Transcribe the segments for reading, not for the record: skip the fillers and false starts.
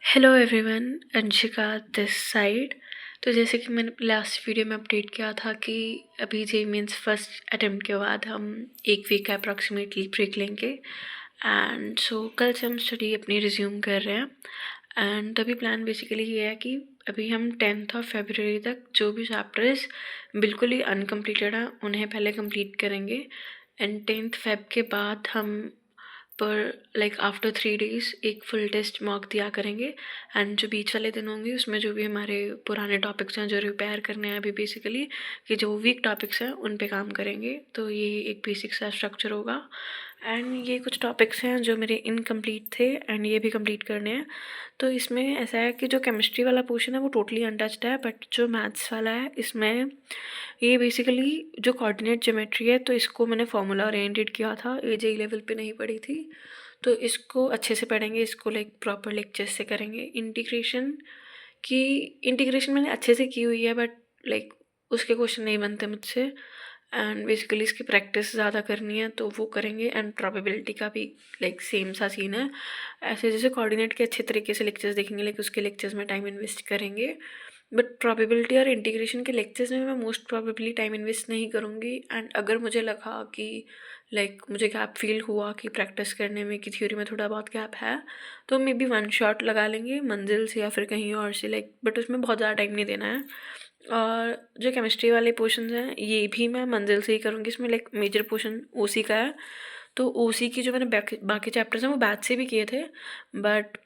Hello everyone, Anshika this side. तो जैसे कि मैंने लास्ट वीडियो में अपडेट किया था कि अभी जे मीन्स फर्स्ट अटेम्प्ट के बाद हम एक वीक का अप्रॉक्सीमेटली ब्रेक लेंगे एंड सो कल से हम स्टडी अपनी रिज्यूम कर रहे हैं। एंड तभी प्लान बेसिकली ये है कि अभी हम 10th ऑफ February तक जो भी चैप्टर्स बिल्कुल ही अनकम्प्लीटेड हैं उन्हें पहले कंप्लीट करेंगे एंड 10th Feb के बाद हम पर लाइक आफ्टर 3 days एक फुल टेस्ट मॉक दिया करेंगे। एंड जो बीच वाले दिन होंगे उसमें जो भी हमारे पुराने टॉपिक्स हैं जो रिपेयर करने हैं अभी बेसिकली कि जो वीक टॉपिक्स हैं उन पे काम करेंगे। तो ये एक बेसिक सा स्ट्रक्चर होगा एंड ये कुछ टॉपिक्स हैं जो मेरे इनकम्प्लीट थे एंड ये भी कंप्लीट करने हैं। तो इसमें ऐसा है कि जो केमिस्ट्री वाला पोर्शन है वो टोटली अनटच्ड है, बट जो मैथ्स वाला है इसमें ये बेसिकली जो कोऑर्डिनेट ज्योमेट्री है तो इसको मैंने फार्मूला ओरिएंटेड किया था, AJE लेवल पे नहीं पढ़ी थी। तो इसको अच्छे से पढ़ेंगे, इसको लाइक प्रॉपर लेक्चर्स से करेंगे। इंटीग्रेशन मैंने अच्छे से की हुई है बट लाइक उसके क्वेश्चन नहीं बनते मुझसे एंड बेसिकली इसकी प्रैक्टिस ज़्यादा करनी है तो वो करेंगे। एंड प्रोबेबिलिटी का भी लाइक सेम सा सीन है। ऐसे जैसे कोऑर्डिनेट के अच्छे तरीके से लेक्चर्स देखेंगे लाइक उसके लेक्चर्स में टाइम इन्वेस्ट करेंगे, बट प्रोबेबिलिटी और इंटीग्रेशन के लेक्चर्स में मैं मोस्ट प्रोबेबली टाइम इन्वेस्ट नहीं करूँगी। एंड अगर मुझे लगा कि लाइक मुझे गैप फील हुआ कि प्रैक्टिस करने में कि थ्योरी में थोड़ा बहुत गैप है तो मे बी वन शॉट लगा लेंगे मंजिल से या फिर कहीं और से लाइक, बट उसमें बहुत ज़्यादा टाइम नहीं देना है। और जो केमिस्ट्री वाले पोर्शन हैं ये भी मैं मंजिल से ही करूँगी। इसमें लाइक मेजर पोर्शन OC का है तो OC की जो मैंने बाकी चैप्टर्स हैं वो बैच से भी किए थे, बट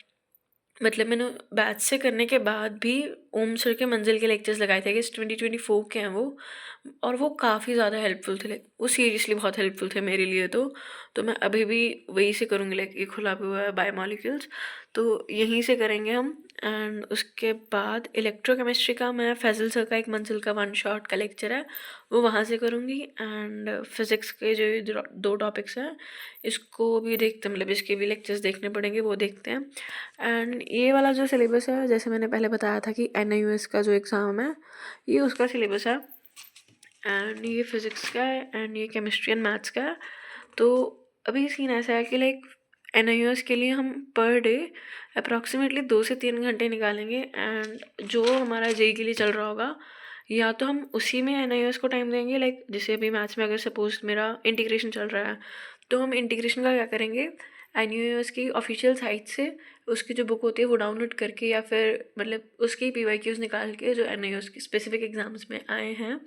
मतलब मैंने बैच से करने के बाद भी ओम सर के मंजिल के लेक्चर्स लगाए थे कि 2024 के हैं वो, और वो काफ़ी ज़्यादा हेल्पफुल थे। लाइक वो सीरियसली बहुत हेल्पफुल थे मेरे लिए। तो मैं अभी भी वही से करूँगी, लाइक एक खुला भी हुआ है बायोमॉलिक्यूल्स तो यहीं से करेंगे हम। एंड उसके बाद इलेक्ट्रोकेमिस्ट्री का मैं फैजल सर का एक मंजिल का वन शॉट का लेक्चर है वो वहाँ से करूँगी। एंड फिज़िक्स के जो ये दो टॉपिक्स हैं इसको भी देखते हैं, मतलब इसके भी लेक्चर्स देखने पड़ेंगे, वो देखते हैं। एंड ये वाला जो सिलेबस है जैसे मैंने पहले बताया था कि NIOS का जो एग्ज़ाम है ये उसका सिलेबस है एंड ये फिज़िक्स का है एंड ये केमिस्ट्री एंड मैथ्स का है। तो अभी सीन ऐसा है कि लाइक NIOS के लिए हम पर डे अप्रॉक्सीमेटली 2 से 3 घंटे निकालेंगे एंड जो हमारा JEE के लिए चल रहा होगा या तो हम उसी में NIOS को टाइम देंगे। लाइक जैसे अभी मैथ्स में अगर सपोज मेरा इंटीग्रेशन चल रहा है तो हम इंटीग्रेशन का क्या करेंगे, NIOS की ऑफिशियल साइट से उसकी जो बुक होती है वो डाउनलोड करके या फिर मतलब उसकी PYQs निकाल के जो NIOS के स्पेसिफिक एग्जाम्स में आए हैं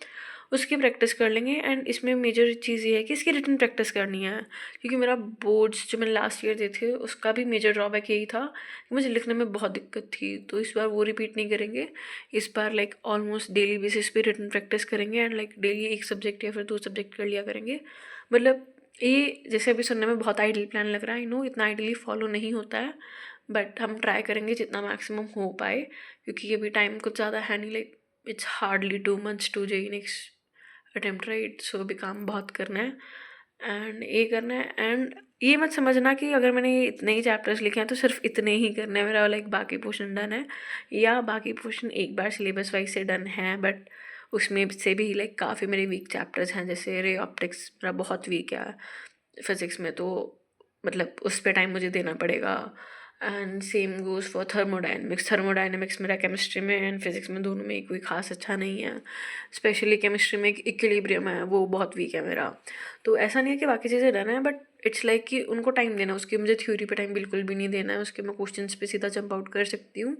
उसकी प्रैक्टिस कर लेंगे। एंड इसमें मेजर चीज़ ये है कि इसकी रिटन प्रैक्टिस करनी है, क्योंकि मेरा बोर्ड्स जो मैंने लास्ट ईयर दिए थे उसका भी मेजर ड्रॉबैक यही था कि मुझे लिखने में बहुत दिक्कत थी। तो इस बार वो रिपीट नहीं करेंगे, इस बार लाइक ऑलमोस्ट डेली बेसिस पे रिटन प्रैक्टिस करेंगे एंड लाइक डेली एक सब्जेक्ट या फिर 2 सब्जेक्ट कर लिया करेंगे। मतलब ये जैसे अभी सुनने में बहुत आइडियल प्लान लग रहा है, आई नो इतना आइडियली फॉलो नहीं होता है, बट हम ट्राई करेंगे जितना मैक्सिमम हो पाए, क्योंकि अभी टाइम कुछ ज़्यादा है नहीं। Like it's hardly 2 months to JEE next attempt, right. So अभी काम बहुत करना है एंड ये करना है। एंड ये मत समझना कि अगर मैंने ये इतने ही चैप्टर्स लिखे हैं तो सिर्फ इतने ही करने हैं, मेरा लाइक बाकी पोर्शन डन है या बाकी पोर्शन एक बार सिलेबस वाइज से डन है, बट उसमें से भी लाइक काफ़ी मेरे वीक चैप्टर्स हैं। जैसे रे ऑप्टिक्स मेरा बहुत वीक है फिज़िक्स में, तो मतलब उस पर टाइम मुझे देना पड़ेगा। And same goes for thermodynamics मेरा केमिस्ट्री में एंड फिज़िक्स में दोनों में कोई खास अच्छा नहीं है। स्पेशली केमिस्ट्री में एक इक्विलिब्रियम है वो बहुत वीक है मेरा। तो ऐसा नहीं है कि बाकी चीज़ें डन है, बट इट्स लाइक कि उनको टाइम देना, उसकी मुझे थ्योरी पे टाइम बिल्कुल भी नहीं देना है। उसके मैं क्वेश्चंस पे सीधा जंप आउट कर सकती हूँ,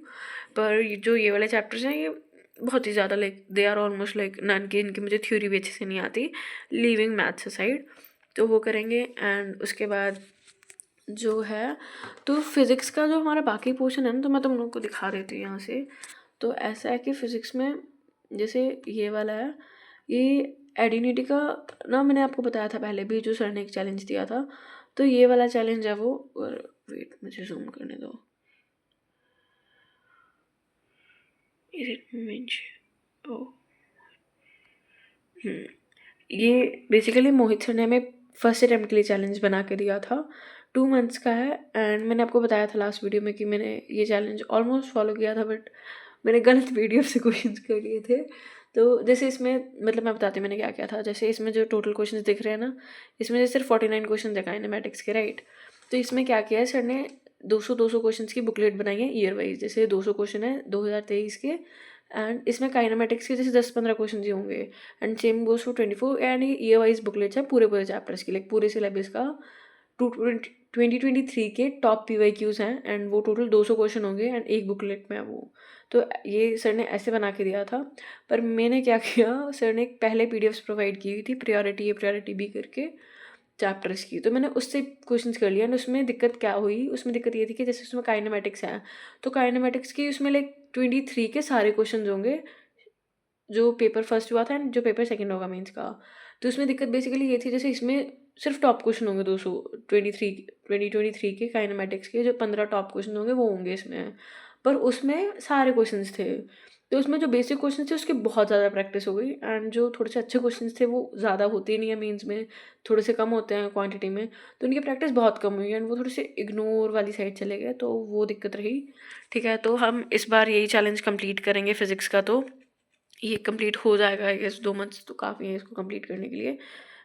पर जो ये वाले चैप्टर्स हैं ये बहुत ही ज़्यादा like they are almost like none की, इनकी मुझे थ्योरी भी अच्छे से नहीं आती, लीविंग मैथ्स साइड। तो वो करेंगे। एंड उसके बाद जो है तो फिज़िक्स का जो हमारा बाकी पोर्शन है ना, तो मैं तुम लोगों को दिखा देती हूँ यहाँ से। तो ऐसा है कि फ़िज़िक्स में जैसे ये वाला है, ये एडिनिटी का ना मैंने आपको बताया था पहले भी जो सर ने एक चैलेंज दिया था, तो ये वाला चैलेंज है वो। और वेट मुझे जूम करने दो। इज इट मेंशन ओ ये बेसिकली मोहित सर ने हमें फर्स्ट अटेम्प्ट के लिए चैलेंज बना के दिया था, 2 months का है। एंड मैंने आपको बताया था लास्ट वीडियो में कि मैंने ये चैलेंज ऑलमोस्ट फॉलो किया था, बट मैंने गलत वीडियो से क्वेश्चंस कर लिए थे। तो जैसे इसमें मतलब मैं बताती हूँ मैंने क्या किया था। जैसे इसमें जो टोटल क्वेश्चंस दिख रहे हैं ना, इसमें से सिर्फ 49 क्वेश्चन दिखाए नेमेटिक्स के, राइट। तो इसमें क्या किया है सर ने, 200 क्वेश्चंस की बुकलेट बनाई है ईयर वाइज। जैसे 200 क्वेश्चन है 2023 के, एंड इसमें काइनेमेटिक्स के जैसे 10-15 क्वेश्चन ही होंगे, and same goes for 24, and ये ईयर वाइज बुकलेट्स है पूरे चैप्टर्स की, लाइक पूरे सिलेबस का। 2023 के टॉप PYQs हैं, एंड वो टोटल 200 क्वेश्चन होंगे, एंड एक बुकलेट में है वो। तो ये सर ने ऐसे बना के दिया था, पर मैंने क्या किया, सर ने पहले PDFs प्रोवाइड की हुई थी प्रायोरिटी A प्रायोरिटी B करके चैप्टर्स की, तो मैंने उससे क्वेश्चंस कर लिया। एंड उसमें दिक्कत क्या हुई, उसमें दिक्कत ये थी कि जैसे उसमें काइनेमेटिक्स है, तो काइनेमेटिक्स की उसमें लाइक 23 के सारे क्वेश्चन होंगे जो पेपर फर्स्ट हुआ था एंड जो पेपर सेकंड होगा मेंस का। तो उसमें दिक्कत बेसिकली ये थी, जैसे इसमें सिर्फ टॉप क्वेश्चन होंगे 2023 के काइनेमेटिक्स के जो 15 टॉप क्वेश्चन होंगे वो होंगे इसमें, पर उसमें सारे क्वेश्चंस थे। तो उसमें जो बेसिक क्वेश्चन थे उसकी बहुत ज़्यादा प्रैक्टिस हो गई, एंड जो थोड़े से अच्छे क्वेश्चन थे वो ज़्यादा होते ही नहीं है मेंस में, थोड़े से कम होते हैं क्वांटिटी में, तो उनकी प्रैक्टिस बहुत कम हुई एंड वो थोड़े से इग्नोर वाली साइड चले गए, तो वो दिक्कत रही। ठीक है, तो हम इस बार यही चैलेंज कंप्लीट करेंगे फिज़िक्स का, तो ये कंप्लीट हो जाएगा आई गेस, 2 मंथ्स तो काफ़ी है इसको कंप्लीट करने के लिए।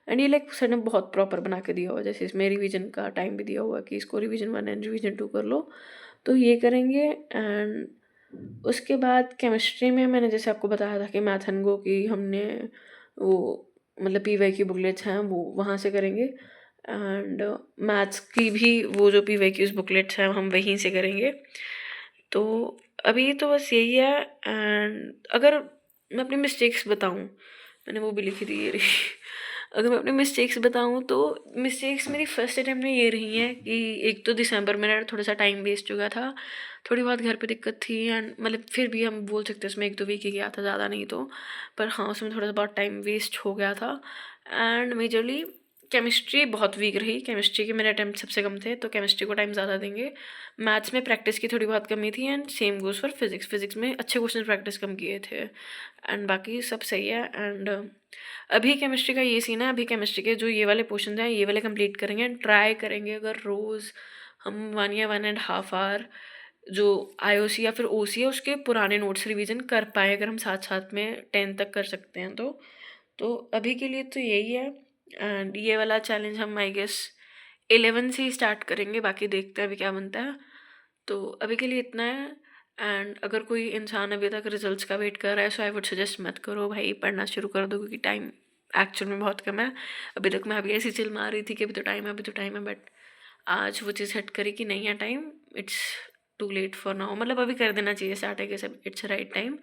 एंड ये लाइक सर ने बहुत प्रॉपर बना के दिया हुआ, जैसे इसमें रिवीजन का टाइम भी दिया हुआ कि इसको रिवीजन 1 एंड रिवीजन 2 कर लो, तो ये करेंगे। एंड उसके बाद केमिस्ट्री में मैंने जैसे आपको बताया था कि मैथ एंड गो की हमने वो मतलब PY की बुकलेट्स हैं वो वहाँ से करेंगे, एंड मैथ्स की भी वो जो PY की उस बुकलेट्स हैं हम वहीं से करेंगे। तो अभी तो बस यही है। एंड अगर मैं अपनी मिस्टेक्स बताऊँ, मैंने वो भी लिखी थी ये रही अगर मैं अपनी मिस्टेक्स बताऊँ तो मिस्टेक्स मेरी फर्स्ट अटैम्प्ट में ये रही हैं कि एक तो दिसंबर में मेरा थोड़ा सा टाइम वेस्ट हो गया था, थोड़ी बहुत घर पे दिक्कत थी, एंड मतलब फिर भी हम बोल सकते हैं उसमें 1-2 वीक ही गया था, ज़्यादा नहीं तो, पर हाँ उसमें थोड़ा सा बहुत टाइम वेस्ट हो गया था। एंड मेजरली केमिस्ट्री बहुत वीक रही, केमिस्ट्री के मेरे अटैम्प्ट सबसे कम थे, तो केमिस्ट्री को टाइम ज़्यादा देंगे। मैथ्स में प्रैक्टिस की थोड़ी बहुत कमी थी, and same goes for physics, physics में अच्छे क्वेश्चन प्रैक्टिस कम किए थे, एंड बाकी सब सही है। एंड अभी केमिस्ट्री का ये सीन है, अभी केमिस्ट्री के जो ये वाले पोर्शन हैं ये वाले कंप्लीट करेंगे, एंड ट्राई करेंगे अगर रोज़ हम 1 या 1.5 आवर जो IOC या फिर OC है उसके पुराने नोट्स रिवीजन कर पाए, अगर हम साथ साथ में 10 तक कर सकते हैं तो अभी के लिए तो यही है। एंड ये वाला चैलेंज हम आई गेस 11 से ही स्टार्ट करेंगे, बाकी देखते हैं अभी क्या बनता है। तो अभी के लिए इतना है। एंड अगर कोई इंसान अभी तक रिजल्ट्स का वेट कर रहा है सो आई वुड सजेस्ट मत करो भाई, पढ़ना शुरू कर दो, क्योंकि टाइम एक्चुअल में बहुत कम है। अभी तक मैं अभी ऐसी चिल मार रही थी कि अभी तो टाइम है, अभी तो टाइम है, बट आज वो चीज़ हट करी कि नहीं है time, it's too late for now, मतलब अभी कर देना चाहिए स्टार्ट है कि सब इट्स राइट टाइम।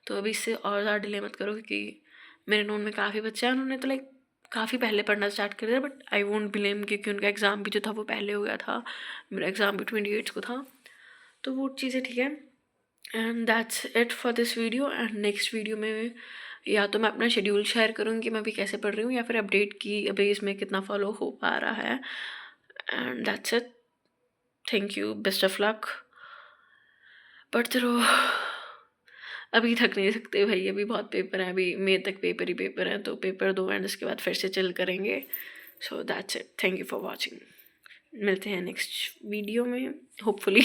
तो अभी इससे और ज़्यादा डिले मत करो, क्योंकि मेरे नोन में काफ़ी बच्चे हैं उन्होंने तो लाइक काफ़ी पहले पढ़ना स्टार्ट कर दिया, बट आई वोंट ब्लेम क्योंकि उनका एग्ज़ाम भी जो था वो पहले हो गया था, मेरा एग्ज़ाम भी 28 को था, तो वो चीज़ें ठीक है। And that's it for this video. And next video में या तो मैं अपना शेड्यूल शेयर करूँगी कि मैं अभी कैसे पढ़ रही हूँ, या फिर अपडेट की अभी इसमें कितना फॉलो हो पा रहा है। And that's it, thank you, best of luck, पढ़ते रहो। अभी थक नहीं सकते भाई, अभी बहुत पेपर हैं, अभी मई तक पेपर ही पेपर हैं, तो पेपर दो एंड उसके बाद फिर से चिल करेंगे। So that's it, thank you for watching, मिलते हैं नेक्स्ट वीडियो में होपफुली।